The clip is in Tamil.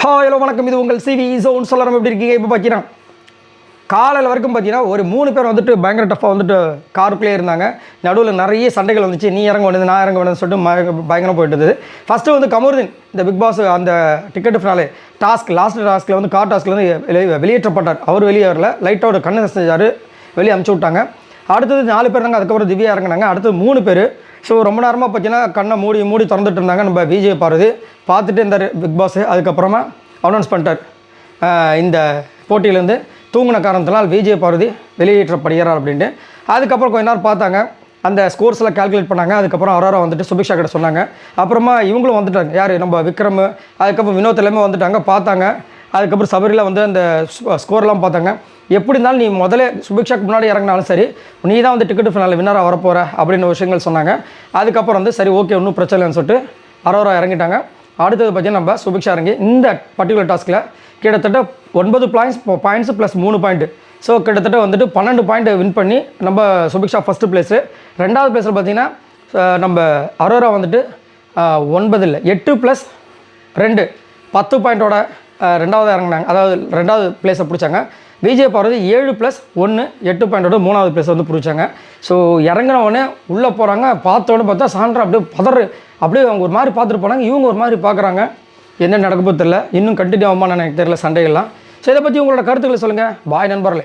ஹலோ வணக்கம், இது உங்கள் சிவி ஜோன். சொல்லலாம் எப்படி இருக்கீங்க? இப்போ பார்த்தீங்கன்னா காலையில் வரைக்கும் பார்த்தீங்கன்னா ஒரு 3 பேர் வந்துட்டு பயங்கர டஃப்பாக வந்துட்டு காருக்குள்ளே இருந்தாங்க. நடுவில் நிறைய சண்டைகள் வந்துச்சு. நீ இறங்க வேண்டியது, நான் இறங்க வேண்டியதுன்னு சொல்லிட்டு பயங்கரம் போயிட்டு. ஃபஸ்ட்டு வந்து கமருதீன் இந்த பிக் பாஸ் அந்த டிக்கெட் ஃபினாலே லாஸ்ட் டாஸ்கில் வந்து கார் டாஸ்கில் வந்து வெளியேற்றப்பட்டார். அவர் வெளியே வரல, லைட்டாக ஒரு கண்ணு செஞ்சார், வெளியே அமுச்சு விட்டாங்க. அடுத்தது 4 பேர் இருந்தாங்க. அதுக்கப்புறம் திவ்யா இறங்கினாங்க. அடுத்தது 3 பேர். ஸோ ரொம்ப நேரமாக பார்த்தீங்கன்னா கண்ணை மூடி திறந்துட்டு இருந்தாங்க. நம்ம விஜய் பார்வதி பார்த்துட்டு இருந்தார் பிக் பாஸ். அதுக்கப்புறமா அனௌன்ஸ் பண்ணிட்டார், இந்த போட்டியிலேருந்து தூங்கின காரணத்தினால் விஜய் பார்வதி வெளியேற்றப்படுகிறார் அப்படின்ட்டு. அதுக்கப்புறம் கொஞ்ச நேரம் பார்த்தாங்க, அந்த ஸ்கோர்ஸ்லாம் கால்குலேட் பண்ணாங்க. அதுக்கப்புறம் அரோரா வந்துட்டு சுபிக்ஷா கிட்ட சொன்னாங்க. அப்புறமா இவங்களும் வந்துட்டாங்க, யார் நம்ம விக்ரம், அதுக்கப்புறம் வினோத் எல்லாமே வந்துட்டாங்க, பார்த்தாங்க. அதுக்கப்புறம் சபரியில் வந்து அந்த ஸ்கோர்லாம் பார்த்தாங்க. எப்படி இருந்தாலும் நீ முதல்ல சுபிக்ஷாக்கு முன்னாடி இறங்கினாலும் சரி, நீ தான் வந்து டிக்கெட் ஃபினாலில் வின்னராக வரப்போகிற அப்படின்னு விஷயங்கள் சொன்னாங்க. அதுக்கப்புறம் வந்து சரி ஓகே, ஒன்றும் பிரச்சனை இல்லைன்னு சொல்லிட்டு அரோரா இறங்கிட்டாங்க. அடுத்தது பார்த்தீங்கன்னா நம்ம சுபிக்ஷா இறங்கி இந்த பர்டிகுலர் டாஸ்கில் கிட்டத்தட்ட 9 பாயிண்ட்ஸ் ப்ளஸ் 3 பாயிண்ட்டு. ஸோ கிட்டத்தட்ட வந்துட்டு 12 பாயிண்ட் வின் பண்ணி நம்ம சுபிக்ஷா ஃபஸ்ட்டு பிளேஸு. 2வது பிளேஸில் பார்த்தீங்கன்னா நம்ம அரோரா வந்துட்டு 9 இல்லை 8 + 2 10 பாயிண்ட்டோட 2வது இறங்கினாங்க. அதாவது 2வது பிளேஸை பிடிச்சாங்க. விஜய் பார்வதி 7 + 1 8 பாயிண்டோட 3வது பிளேஸ் வந்து பிடிச்சாங்க. ஸோ இறங்கினவுடனே உள்ளே போகிறாங்க. பார்த்தோன்னு பார்த்தா சாண்ட்ரா அப்படியே அப்படியே அவங்க ஒரு மாதிரி பார்த்துட்டு போனாங்க. இவங்க ஒரு மாதிரி பார்க்குறாங்க. என்ன நடக்க போகிறது தெரியல. இன்னும் கண்டினியூ ஆகுமான்னு எனக்கு தெரியல சண்டைகள்லாம். ஸோ இதை பற்றி உங்களோட கருத்துக்களை சொல்லுங்கள். பாய் நண்பர்களே.